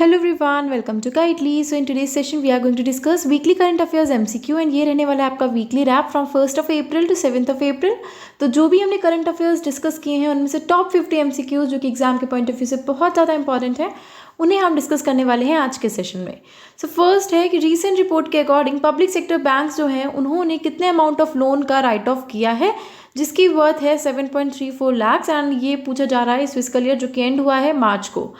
Hello everyone, welcome to Kitely. So in today's session we are going to discuss weekly current affairs MCQ and ये रहने वाला है आपका weekly wrap from 1st of April to 7th of April. तो जो भी हमने current affairs discuss किए हैं उनमें से टॉप 50 MCQ जो कि एग्जाम के पॉइंट ऑफ व्यू से बहुत ज़्यादा इंपॉर्टेंट है उन्हें हम डिस्कस करने वाले हैं आज के सेशन में. सो फर्स्ट है कि रीसेंट रिपोर्ट के अकॉर्डिंग पब्लिक सेक्टर बैंक्स जो हैं उन्होंने कितने अमाउंट ऑफ लोन का राइट ऑफ किया है जिसकी वर्थ है 7.34 लाख एंड ये पूछा जा रहा है इस फिस्कल ईयर जो कि एंड हुआ है मार्च को.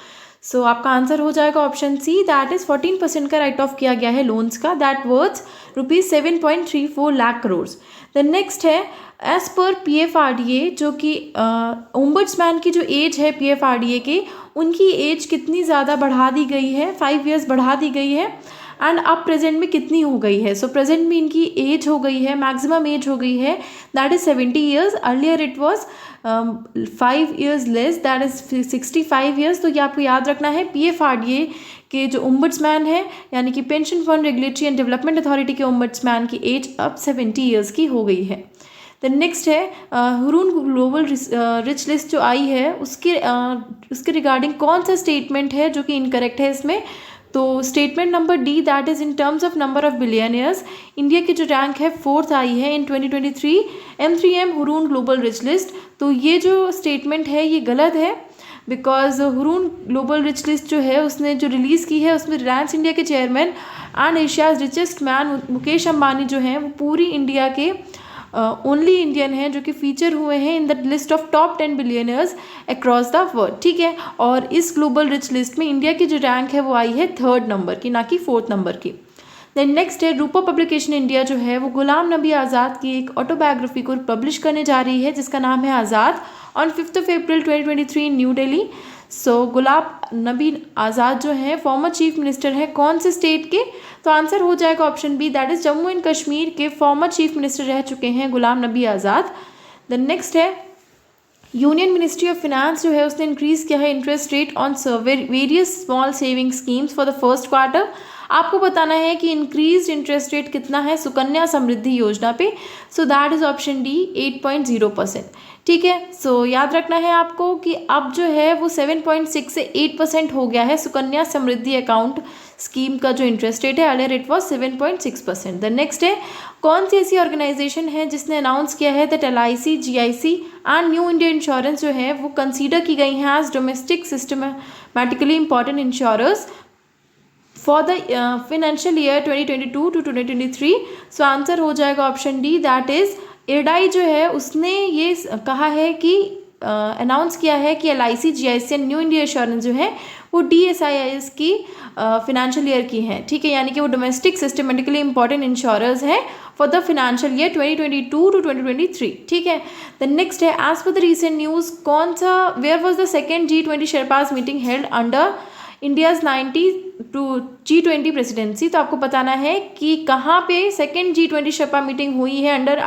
सो आपका आंसर हो जाएगा ऑप्शन सी, दैट इज 14% का राइट ऑफ किया गया है लोन्स का, that worth ₹7.34 lakh crore. The next है एज पर PFRDA जो कि ओम्बड्समैन की जो एज है PFRDA के उनकी एज कितनी ज़्यादा बढ़ा दी गई है, 5 years बढ़ा दी गई है एंड अब प्रेजेंट में कितनी हो गई है. सो प्रेजेंट में इनकी एज हो गई है, मैक्सिमम एज हो गई है that is 70 years. Earlier it was 5 years less that is 65 years. तो ये आपको याद रखना है. PFRDA के जो ओम्बड्समैन है यानी कि pension fund regulatory and development authority के ओम्बड्समैन की एज अब 70 years की हो गई है. द नेक्स्ट है हुरून ग्लोबल रिच लिस्ट जो आई है उसके रिगार्डिंग कौन सा स्टेटमेंट है जो कि इनकरेक्ट है इसमें. तो statement number D that is in terms of number of billionaires India की जो रैंक है 4th आई है इन 2023 M3M Hurun global rich list. तो ये जो स्टेटमेंट है ये गलत है because Hurun global rich list जो है उसने जो रिलीज़ की है उसमें रिलायंस इंडिया के chairman and Asia's richest man Mukesh Ambani जो हैं वो पूरी इंडिया के ओनली इंडियन हैं जो कि फीचर हुए हैं in the list of top 10 billionaires across the world. ठीक है, और इस ग्लोबल रिच लिस्ट में इंडिया की जो रैंक है वो आई है 3rd नंबर की, ना कि 4th नंबर की. देन नेक्स्ट है रूपो पब्लिकेशन इंडिया जो है वो गुलाम नबी आज़ाद की एक ऑटोबायोग्राफी को पब्लिश करने जा रही है जिसका नाम है Azad on 5th of April 2023 in New Delhi. So Ghulam Nabi Azad जो है फॉर्मर चीफ मिनिस्टर है कौन से स्टेट के. तो आंसर हो जाएगा option B, that is Jammu and Kashmir के फॉर्मर चीफ मिनिस्टर रह चुके हैं गुलाम नबी आज़ाद. देन नेक्स्ट है यूनियन मिनिस्ट्री ऑफ फिनेंस जो है उसने इंक्रीज़ किया है interest rate on various small saving schemes for the first quarter. आपको बताना है कि इंक्रीज इंटरेस्ट रेट कितना है सुकन्या समृद्धि योजना पे. So that is option D 8.0%. ठीक है, सो याद रखना है आपको कि अब जो है वो 7.6 से 8% हो गया है सुकन्या समृद्धि अकाउंट स्कीम का जो इंटरेस्ट रेट है. Earlier it was 7.6%. The next है कौन सी ऐसी ऑर्गेनाइजेशन है जिसने अनाउंस किया है that LIC GIC and New India Insurance जो है वो कंसीडर की गई हैं as domestic systemically important insurers for the financial year 2022 to 2023. So answer हो जाएगा option D, that is IRDAI जो है उसने ये कहा है कि अनाउंस किया है कि LIC GIC and New India Insurance जो है वो DSIS की फाइनेंशियल ईयर की हैं. ठीक है, यानी कि वो डोमेस्टिक सिस्टमेटिकली इंपॉर्टेंट इंश्योरर्स हैं for the financial year 2022 to 2023. ठीक है, द नेक्स्ट है एज पर द रीसेंट न्यूज़ कौन सा where was the second G20 sherpas meeting held under India's 90 to G20 presidency. तो आपको बताना है कि कहाँ पे सेकेंड G20 शेरपा मीटिंग हुई है अंडर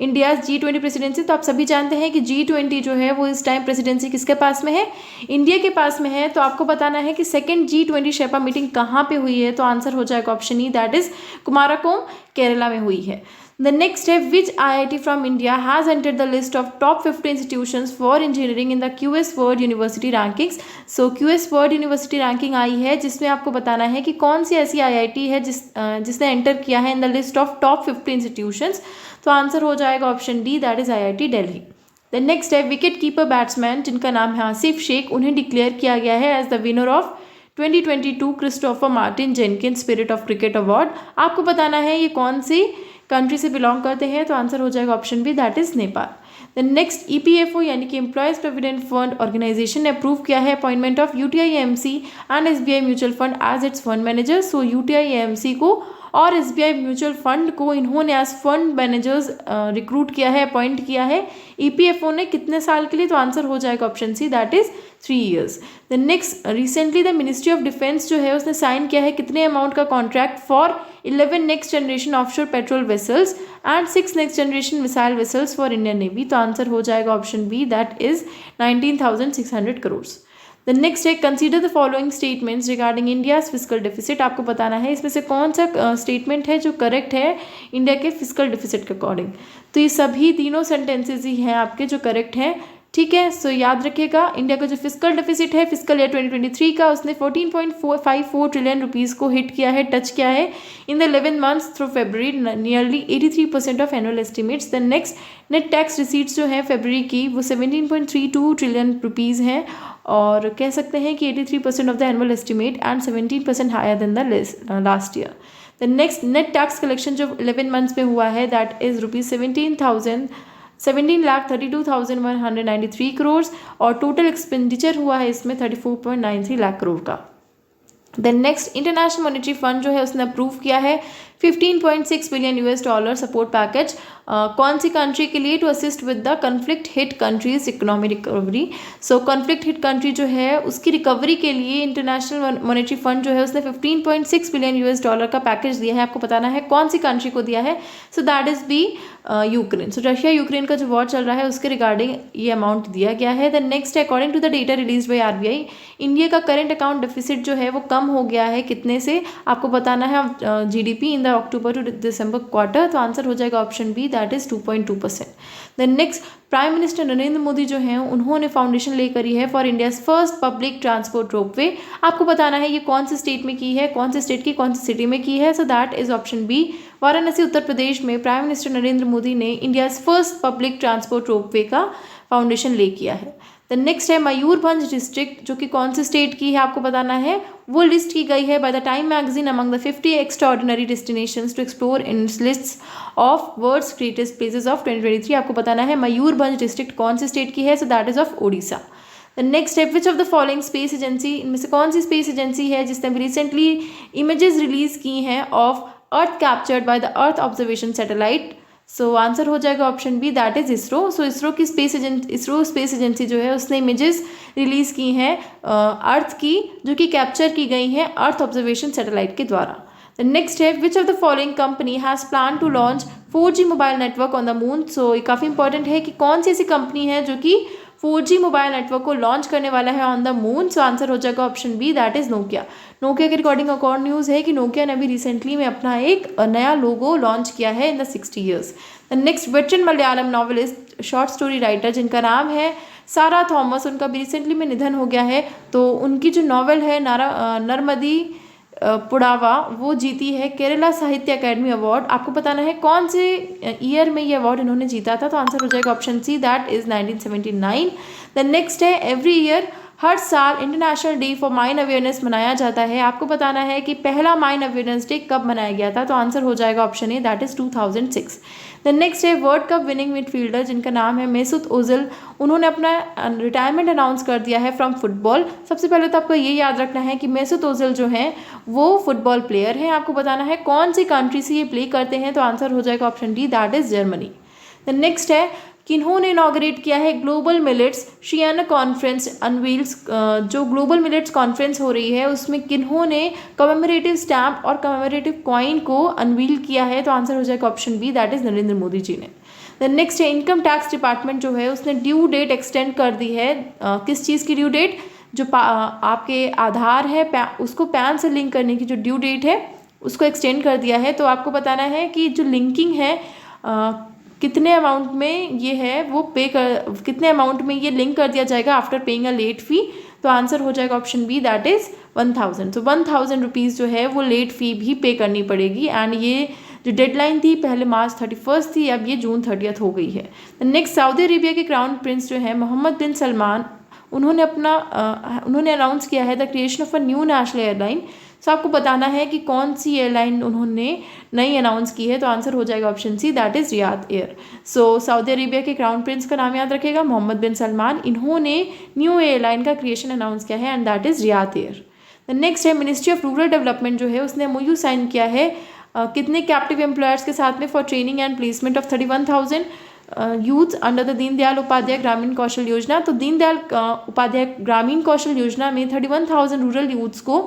इंडियाज़ G20 प्रेसिडेंसी. तो आप सभी जानते हैं कि G20 जो है वो इस टाइम प्रेसिडेंसी किसके पास में है, इंडिया के पास में है. तो आपको बताना है कि सेकेंड G20 शेरपा मीटिंग कहाँ पे हुई है. तो आंसर हो जाएगा option E, that is Kumarakom Kerala में हुई है. The next है which IIT from India has entered the list of top 50 institutions for engineering in the QS World University rankings. So QS World University ranking आई है जिसमें आपको बताना है कि कौन सी ऐसी IIT है जिसने एंटर किया है in the list of top 50 institutions. तो आंसर हो जाएगा option D, that is IIT Delhi. The next है विकेट कीपर बैट्समैन जिनका नाम है आसिफ शेख, उन्हें डिक्लेयर किया गया है as the winner of 2022 Christopher Martin Jenkin spirit of cricket award. आपको बताना है ये कौन सी कंट्री से बिलोंग करते हैं. तो आंसर हो जाएगा option B, that is Nepal. The next EPFO यानी कि एम्प्लॉयज़ प्रोविडेंट फंड ऑर्गेनाइजेशन ने अप्रूव किया है appointment of UTI AMC and SBI mutual fund as its fund manager. So UTI AMC को और SBI म्यूचुअल फंड को इन्होंने एज फंड मैनेजर्स रिक्रूट किया है, अपॉइंट किया है. EPFO ने कितने साल के लिए. तो आंसर हो जाएगा option C, that is 3 years. The next recently the ministry of defence जो है उसने साइन किया है कितने अमाउंट का contract for 11 next generation offshore patrol vessels and 6 next generation missile vessels for Indian Navy. तो आंसर हो जाएगा option B, that is 19,600 crores. The next है consider the following statements regarding India's physical deficit. आपको बताना है इसमें से कौन सा स्टेटमेंट है जो करेक्ट है इंडिया के फिजिकल डिफिसिट के अकॉर्डिंग. तो ये सभी तीनों सेंटेंसेज ही हैं आपके जो करेक्ट हैं ठीक है। सो याद रखिएगा, इंडिया का जो फिस्कल डेफिसिट है फिस्कल ईयर 2023 का, उसने 14.454 ट्रिलियन रुपीज़ को हिट किया है, टच किया है in the 11 months through February, nearly 83% of annual estimates. The next net tax receipts जो है फरवरी की वो 17.32 ट्रिलियन रुपीज़ हैं, और कह सकते हैं कि 83% of the annual estimate and 17% higher than the last year. The next net tax collection जो 11 मंथ्स में हुआ है दैट इज़ रुपीज़ 17,32,193 करोड़, और टोटल एक्सपेंडिचर हुआ है इसमें 34.93 लाख करोड़ का। Then next, International Monetary Fund जो है उसने अप्रूव किया है 15.6 billion US dollar support package, कौन सी कंट्री के लिए? To assist with the conflict hit country's economy recovery. So conflict hit country जो है उसकी रिकवरी के लिए इंटरनेशनल मॉनेटरी फंड जो है उसने 15.6 बिलियन US डॉलर का पैकेज दिया है। आपको बताना है कौन सी कंट्री को दिया है। So that is B Ukraine. So Russia Ukraine का जो वॉर चल रहा है उसके रिगार्डिंग ये अमाउंट दिया गया है। The next, according to the data release by RBI, India का करंट अकाउंट डेफिसिट जो है वो कम हो गया है कितने से? आपको बताना है GDP in the October to December quarter. तो आंसर हो जाएगा option B, that is 2.2%। Then next, prime minister Narendra Modi जो हैं उन्होंने फाउंडेशन ले करी है for India's first public transport ropeway. आपको बताना है ये कौन से स्टेट में की है, कौन से स्टेट की कौन सी सिटी में की है। So that is option B, Varanasi Uttar Pradesh में प्राइम मिनिस्टर नरेंद्र मोदी ने India's first public transport ropeway का फाउंडेशन ले किया है। द नेक्स्ट है मयूरभंज डिस्ट्रिक्ट, जो कि कौन से स्टेट की है आपको बताना है। वो लिस्ट की गई है by the Time magazine among the 50 extraordinary destinations to explore in lists of world's greatest places of 2023। आपको बताना है मयूरभंज डिस्ट्रिक्ट कौन से स्टेट की है। So that is of Odisha. The next है, which of the following space agency, इनमें से कौन सी स्पेस एजेंसी है जिसने रिसेंटली इमेजेस रिलीज की हैं of earth captured by the earth observation satellite. So answer हो जाएगा option B, that is ISRO. So ISRO space agency जो है उसने इमेजेस रिलीज की हैं अर्थ की, जो कि कैप्चर की गई हैं अर्थ ऑब्जर्वेशन सैटेलाइट के द्वारा। द नेक्स्ट है, which of the following company has plan to launch 4G mobile network on the moon. So ये काफ़ी इंपॉर्टेंट है कि कौन सी ऐसी कंपनी है जो कि 4G मोबाइल नेटवर्क को लॉन्च करने वाला है on the moon. So answer हो जाएगा option B, that is Nokia. Nokia के रिकॉर्डिंग एक और न्यूज़ है कि नोकिया ने अभी रिसेंटली में अपना एक नया लोगो लॉन्च किया है in the 60 years. The next, veteran Malayalam novelist short story writer जिनका नाम है सारा थॉमस, उनका भी रिसेंटली में निधन हो गया है। तो उनकी जो नॉवेल है नर्मदी पुड़ावा वो जीती है केरला साहित्य अकेडमी अवार्ड। आपको बताना है कौन से ईयर में ये अवार्ड इन्होंने जीता था। तो आंसर हो जाएगा option C, that is 1979। The next है, एवरी ईयर हर साल International Day for Mine Awareness मनाया जाता है। आपको बताना है कि पहला माइन अवेयरनेस डे कब मनाया गया था। तो आंसर हो जाएगा option A, that is 2006। The next है, वर्ल्ड कप विनिंग मिडफील्डर जिनका नाम है मेसूत ओजिल, उन्होंने अपना रिटायरमेंट अनाउंस कर दिया है फ्रॉम फुटबॉल। सबसे पहले तो आपको ये याद रखना है कि मेसूत ओजिल जो हैं वो फुटबॉल प्लेयर हैं। आपको बताना है कौन सी कंट्री से ये प्ले करते हैं। तो आंसर हो जाएगा option D, that is Germany. The next है, किन्होंने इनॉग्रेट किया है ग्लोबल मिलेट्स शियाना कॉन्फ्रेंस अनवील्स। जो ग्लोबल मिलेट्स कॉन्फ्रेंस हो रही है उसमें किन्होंने कमेमोरेटिव स्टैम्प और कमेमोरेटिव कॉइन को अनवील किया है। तो आंसर हो जाएगा option B, that is Narendra Modi ji ने। द नेक्स्ट है, इनकम टैक्स डिपार्टमेंट जो है उसने ड्यू डेट एक्सटेंड कर दी है। किस चीज़ की ड्यू डेट? जो आपके आधार है उसको पैन से लिंक करने की जो ड्यू डेट है उसको एक्सटेंड कर दिया है। तो आपको बताना है कि जो लिंकिंग है कितने अमाउंट में ये है वो कितने अमाउंट में ये लिंक कर दिया जाएगा after paying a late fee. तो आंसर हो जाएगा ऑप्शन बी, दैट इज 1000। तो 1000 रुपीज़ जो है वो लेट फी भी पे करनी पड़ेगी। एंड ये जो डेडलाइन थी पहले मार्च 31 थी, अब ये जून 30 हो गई है। नेक्स्ट, सऊदी अरेबिया के क्राउन प्रिंस जो है मोहम्मद बिन सलमान, उन्होंने अनाउंस किया है the creation of a new national airline. So आपको बताना है कि कौन सी एयरलाइन उन्होंने नई अनाउंस की है। तो आंसर हो जाएगा option C, that is Riyadh Air. So Saudi Arabia के क्राउन प्रिंस का नाम याद रखेगा, मोहम्मद बिन सलमान। इन्होंने न्यू एयरलाइन का क्रिएशन अनाउंस किया है and that is Riyadh Air. The next है, मिनिस्ट्री ऑफ रूरल डेवलपमेंट जो है उसने MOU साइन किया है कितने कैप्टिव एम्प्लॉयर्स के साथ में for training and placement of 31,000 youth under the Deendayal Upadhyaya Grameen Kaushal योजना। तो दीनदयाल उपाध्याय ग्रामीण कौशल योजना में 31,000 रूरल यूथ्स को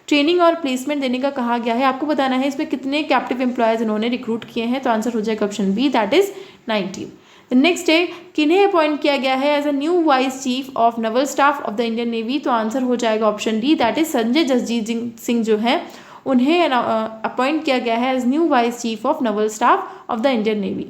ट्रेनिंग और प्लेसमेंट देने का कहा गया है। आपको बताना है इसमें कितने कैप्टिव एम्प्लॉयज़ इन्होंने रिक्रूट किए हैं। तो आंसर हो जाएगा option B, that is 19। Next है, किन्हें अपॉइंट किया गया है as a new vice chief of naval staff of the Indian Navy. तो आंसर हो जाएगा option D, that is Sanjay Jasjit Singh जो है उन्हें अपॉइंट किया गया है as new vice chief of naval staff of the Indian Navy.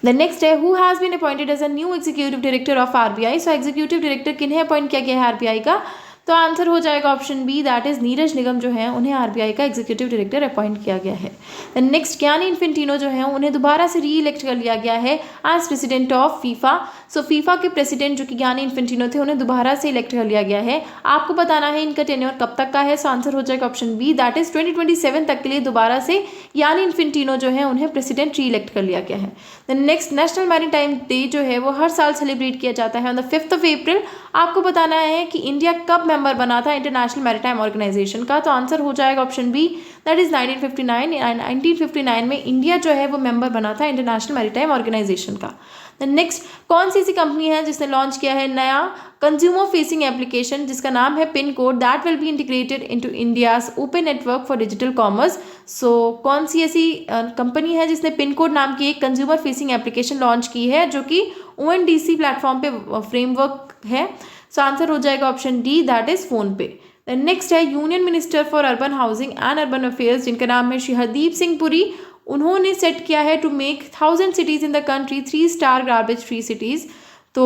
The next है who has been appointed as a new executive director of RBI. So executive director किन्हें appoint किया गया है आरबीआई का, तो आंसर हो जाएगा option B, that is Neeraj Nigam जो है उन्हें आरबीआई का एग्जीक्यूटिव डायरेक्टर अपॉइंट किया गया है। द नेक्स्ट गियानी इन्फेंटिनो जो है उन्हें दोबारा से री इलेक्ट कर लिया गया है as president of FIFA. So FIFA के प्रेसिडेंट जो कि गियानी इन्फेंटिनो थे उन्हें दोबारा से इलेक्ट कर लिया गया है। आपको बताना है इनका टेन्योर कब तक का है। सो आंसर हो जाएगा ऑप्शन बी, दैट इज 2027 तक के लिए दोबारा से गियानी इन्फेंटिनो जो है उन्हें प्रेसिडेंट री इलेक्ट कर लिया गया है। The next national maritime day जो है वो हर साल सेलिब्रेट किया जाता है on the 5th of April। आपको बताना है कि इंडिया कब मेंबर बना था इंटरनेशनल मैरीटाइम ऑर्गेनाइजेशन का, तो आंसर हो जाएगा ऑप्शन बी, दैट इज 1959। 1959 में इंडिया जो है वो मेंबर बना था इंटरनेशनल मैरीटाइम ऑर्गेनाइजेशन का। नेक्स्ट कौन सी ऐसी कंपनी है जिसने लॉन्च किया है नया कंज्यूमर फेसिंग एप्लीकेशन जिसका नाम है pin code, that will be integrated into India's open network for digital commerce. So कौन सी ऐसी कंपनी है जिसने पिन कोड नाम की एक कंज्यूमर फेसिंग एप्लीकेशन लॉन्च की है जो कि ONDC प्लेटफॉर्म पे फ्रेमवर्क है। सो आंसर हो जाएगा option D, that is phone पे। नेक्स्ट है union minister for urban housing and urban affairs जिनका नाम है श्री हरदीप सिंह पुरी। उन्होंने सेट किया है to make 1000 cities in the country 3-star garbage free cities. तो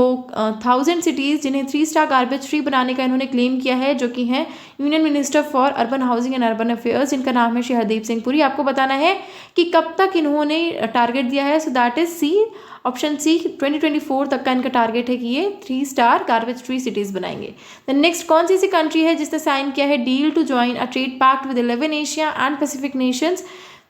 1000 cities जिन्हें 3-star गार्बेज फ्री बनाने का इन्होंने क्लेम किया है, जो कि हैं union minister for urban housing and urban affairs जिनका नाम है श्री हरदीप सिंह पुरी। आपको बताना है कि कब तक इन्होंने टारगेट दिया है। So that is C, option C, 2024 तक का इनका टारगेट है कि ये 3-star गार्बेज फ्री सिटीज़ बनाएंगे। द नेक्स्ट कौन सी ऐसी कंट्री है जिसने साइन किया है deal to join a trade pact with 11 Asia and Pacific nations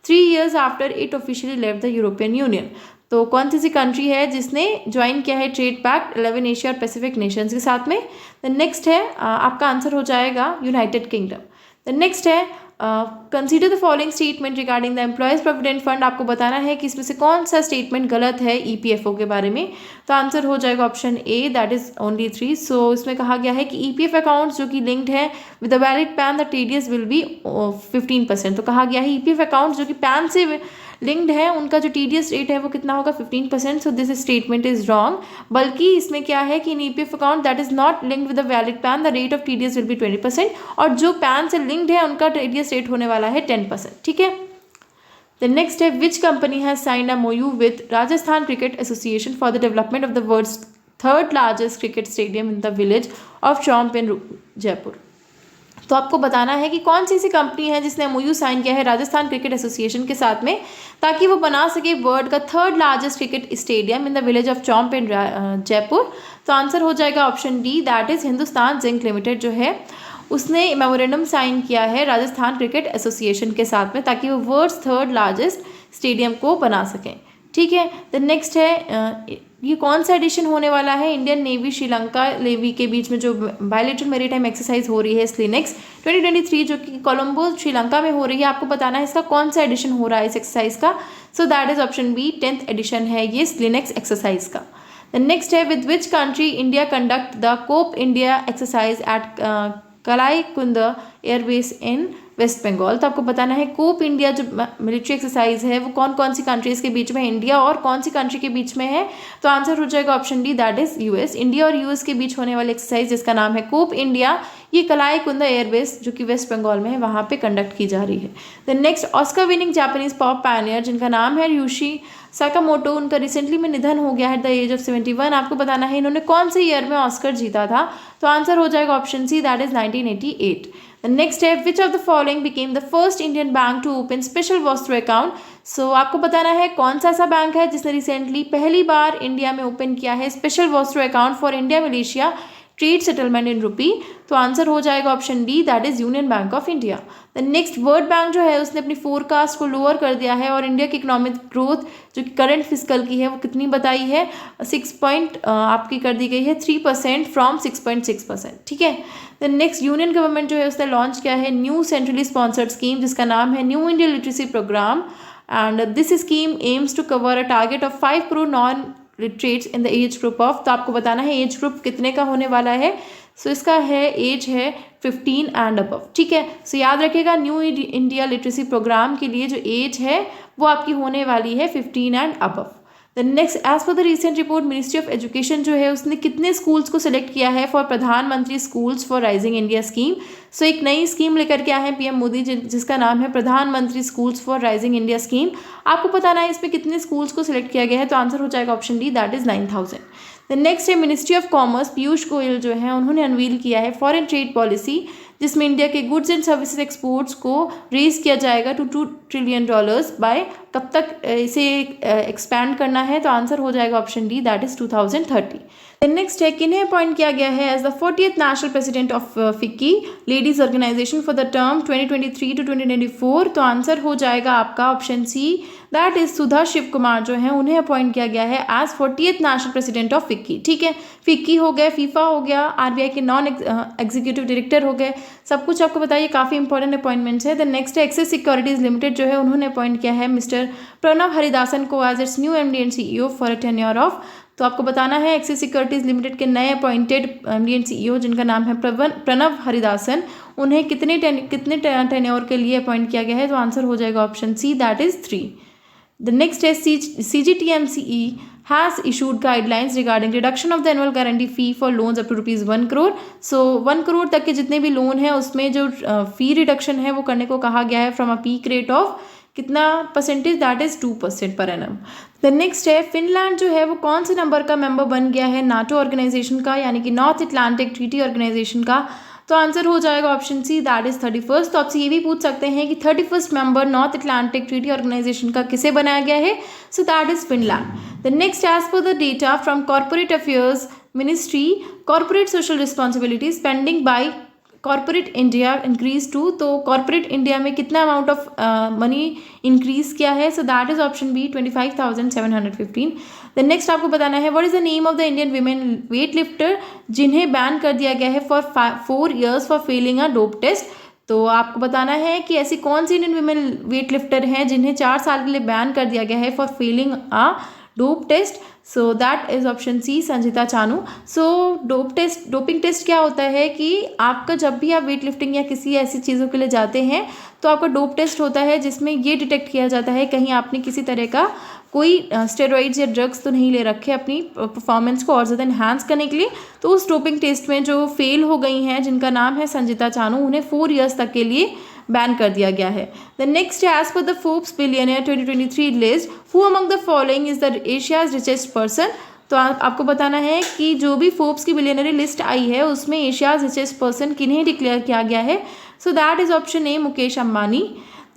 3 years after it officially left the European Union. तो कौन सी ऐसी कंट्री है जिसने ज्वाइन किया है ट्रेड पैक्ट 11 एशिया और पैसिफिक नेशंस के साथ में। द नेक्स्ट है आपका आंसर हो जाएगा यूनाइटेड किंगडम। द नेक्स्ट है consider the following statement regarding the employees provident fund. आपको बताना है कि इसमें से कौन सा स्टेटमेंट गलत है EPFO के बारे में। तो आंसर हो जाएगा option A, that is only 3। सो इसमें कहा गया है कि EPF अकाउंट्स जो कि लिंक्ड है with the valid pan the TDS will be 15%। तो कहा गया है EPF अकाउंट्स जो कि पैन से लिंक्ड है उनका जो TDS रेट है वो कितना होगा 15%। So this statement is wrong. बल्कि इसमें क्या है कि इन EPF account that is not linked with the valid pan the rate of TDS will be 20%, और जो पैन से लिंक्ड है उनका TDS रेट होने वाला है 10%। ठीक है। द नेक्स्ट है which company has signed a MOU with Rajasthan cricket association for the development of the world's 3rd largest cricket stadium in the village of Chonp in Jaipur. तो आपको बताना है कि कौन सी ऐसी कंपनी है जिसने MOU साइन किया है राजस्थान क्रिकेट एसोसिएशन के साथ में ताकि वो बना सके वर्ल्ड का 3rd largest cricket stadium in the village of Chonp in Jaipur. तो आंसर हो जाएगा option D, that is Hindustan Zinc Limited जो है उसने मेमोरेंडम साइन किया है राजस्थान क्रिकेट एसोसिएशन के साथ में ताकि वो वर्ल्ड्स 3rd लार्जेस्ट स्टेडियम को बना सकें। ठीक है। द नेक्स्ट है ये कौन सा एडिशन होने वाला है इंडियन नेवी श्रीलंका नेवी के बीच में जो बायलैटरल मैरीटाइम एक्सरसाइज हो रही है स्लिनेक्स 2023 जो कि कोलंबो श्रीलंका में हो रही है। आपको बताना है इसका कौन सा एडिशन हो रहा है इस एक्सरसाइज का। So that is option B, 10th edition है ये स्लिनेक्स एक्सरसाइज का। द नेक्स्ट है with which country India conduct the Cope India exercise at Kalaikunda airbase in West Bengal. तो आपको बताना है कोप इंडिया जो मिलिट्री एक्सरसाइज है वो कौन कौन सी कंट्रीज़ के बीच में है, इंडिया और कौन सी कंट्री के बीच में है। तो आंसर हो जाएगा option D, that is US। India और US के बीच होने वाली एक्सरसाइज जिसका नाम है कोप इंडिया, ये कलाईकुंदा एयरबेस जो कि वेस्ट बंगाल में है वहाँ पे कंडक्ट की जा रही है। The next Oscar winning Japanese pop Pioneer जिनका नाम है यूशी साकामोटो, उनका रिसेंटली में निधन हो गया है द एज ऑफ 71। आपको बताना है इन्होंने कौन से ईयर में ऑस्कर जीता था। तो आंसर हो जाएगा option C, that is 1988। Next है which of the following became the first Indian bank to open special vostro account. So आपको बताना है कौन सा ऐसा बैंक है जिसने रिसेंटली पहली बार इंडिया में ओपन किया है special vostro account for India Malaysia trade settlement in rupee. तो आंसर हो जाएगा option D, that is Union Bank of India. The next World Bank जो है उसने अपनी फोरकास्ट को लोअर कर दिया है और इंडिया की इकोनॉमिक ग्रोथ जो कि करंट फिस्कल की है वो कितनी बताई है, 6 आपकी कर दी गई है 3% फ्रॉम 6.6%। ठीक है। द नेक्स्ट यूनियन गवर्नमेंट जो है उसने लॉन्च किया है न्यू सेंट्रली स्पॉन्सर्ड स्कीम जिसका नाम है New India Literacy Programme and this scheme aims to cover a target of 5 crore non literates in the age group of. तो आपको बताना है एज ग्रुप कितने का होने वाला है। सो इसका है एज है 15 एंड अबव। ठीक है। सो याद रखिएगा न्यू इंडिया लिटरेसी प्रोग्राम के लिए जो एज है वो आपकी होने वाली है 15 and above. The next, as पर the recent report, ministry of education जो है उसने कितने स्कूल्स को सिलेक्ट किया है for Pradhan Mantri schools for rising India scheme. So एक नई स्कीम लेकर के आए हैं पीएम मोदी जिसका नाम है प्रधानमंत्री schools for rising India scheme. आपको बताना है इसमें कितने स्कूल्स को सिलेक्ट किया गया है, तो आंसर हो जाएगा option D, that is 9000। The next है ministry of commerce, Piyush Goyal जो है उन्होंने अनवील किया है फॉरेन ट्रेड पॉलिसी जिसमें इंडिया के गुड्स एंड सर्विसेज एक्सपोर्ट्स को रेज किया जाएगा टू $2 ट्रिलियन बाय कब तक इसे एक्सपैंड करना है, तो आंसर हो जाएगा option D, that is 2030। Next है किन्हें अपॉइंट किया गया है as the 40th national president of FICCI ladies organisation for the term 2023 to 2024, तो आंसर हो जाएगा आपका option C, that is Sudha Shiv Kumar जो है उन्हें अपॉइंट किया गया है as 40th national president of FICCI. ठीक है, फिक्की हो गया, फीफा हो गया, आरबीआई के नॉन एग्जीक्यूटिव डायरेक्टर हो गए, सब कुछ आपको बताइए, काफ़ी इंपॉर्टेंट अपॉइंटमेंट्स है। द नेक्स्ट है एक्सिस सिक्योरिटीज लिमिटेड जो है उन्होंने अपॉइंट किया है मिस्टर प्रणव हरिदासन को as its new MD and CEO for a tenure of, तो आपको बताना है एक्सिस सिक्योरिटीज लिमिटेड के नए अपॉइंटेड एमडी एंड सीईओ जिनका नाम है प्रणव हरिदासन, उन्हें कितने टेन्योर के लिए अपॉइंट किया गया है, तो आंसर हो जाएगा option C, that is 3। The next है CGTMCE has issued guidelines regarding reduction of the annual guarantee fee for loans up to ₹1 crore। सो 1 करोड़ तक के जितने भी लोन हैं उसमें जो फी रिडक्शन है वो करने को कहा गया है from a peak rate of कितना percentage, that is 2% per annum. The next है फिनलैंड जो है वो कौन से नंबर का मेंबर बन गया है नाटो ऑर्गेनाइजेशन का, यानी कि नॉर्थ अटलांटिक ट्रीटी ऑर्गेनाइजेशन का, तो आंसर हो जाएगा option C, that is 31st। तो आपसे ये भी पूछ सकते हैं कि 31st member North Atlantic Treaty Organization का किसे बनाया गया है, so that is Finland. The next, as पर the data from corporate affairs ministry, corporate social responsibility spending by corporate India increase to, तो कॉर्पोरेट इंडिया में कितना अमाउंट ऑफ मनी इंक्रीज किया है, so that is option B 25,715। The next आपको बताना है what is the name of the Indian women weight lifter जिन्हें ban कर दिया गया है for 4 years for failing a dope test, तो आपको बताना है कि ऐसी कौन सी इंडियन वीमेन वेट लिफ्टर हैं जिन्हें 4 साल के लिए बैन कर दिया गया है for failing a dope test, so that is option C, Sanjita Chanu. So doping test क्या होता है कि आपका जब भी आप वेट लिफ्टिंग या किसी ऐसी चीज़ों के लिए जाते हैं तो आपका डोप टेस्ट होता है जिसमें ये डिटेक्ट किया जाता है कहीं आपने किसी तरह का कोई स्टेरॉइड्स या ड्रग्स तो नहीं ले रखे अपनी परफॉर्मेंस को और ज़्यादा इन्हांस करने के लिए। तो उस डोपिंग टेस्ट में जो फेल हो गई हैं जिनका नाम है संजिता चानू, उन्हें 4 years तक के लिए बैन कर दिया गया है। द नेक्स्ट, एज पर the Forbes billionaire 2023 list, who among the following is the Asia's richest person, तो आपको बताना है कि जो भी फोर्ब्स की बिलियनरी लिस्ट आई है उसमें एशियाज रिचेस्ट पर्सन किन्हें डिक्लेयर किया गया है, so that is option A, Mukesh Ambani.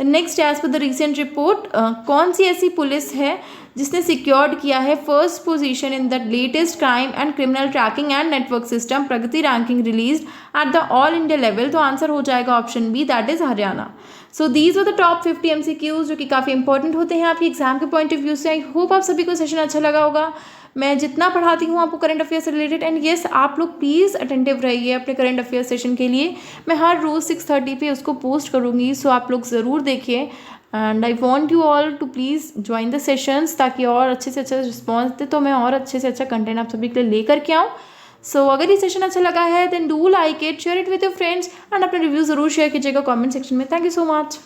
The next, as पर द रिसेंट रिपोर्ट, कौन सी ऐसी पुलिस है जिसने सिक्योर्ड किया है first position in the latest crime and criminal tracking and network system Pragati ranking release at the all India level, तो answer हो जाएगा option B, that is Haryana. So these were the top 50 MCQs जो कि काफ़ी important होते हैं आपके exam के पॉइंट ऑफ व्यू से। आई होप आप सभी को सेशन अच्छा लगा होगा। मैं जितना पढ़ाती हूँ आपको करंट अफेयर से रिलेटेड, एंड येस आप लोग प्लीज़ अटेंटिव रहिए अपने करंट अफेयर सेशन के लिए। मैं हर रोज़ 6:30 पे उसको पोस्ट करूँगी, सो आप लोग ज़रूर देखिए। And I want you all to please join the sessions ताकि और अच्छे से अच्छा रिस्पॉन्स दे, तो मैं और अच्छे से अच्छा कंटेंट आप सभी के लिए लेकर के आऊँ। सो अगर ये सेशन अच्छा लगा है then do like it, share it with your friends and अपने रिव्यू ज़रूर शेयर कीजिएगा कमेंट सेक्शन में। Thank you so much.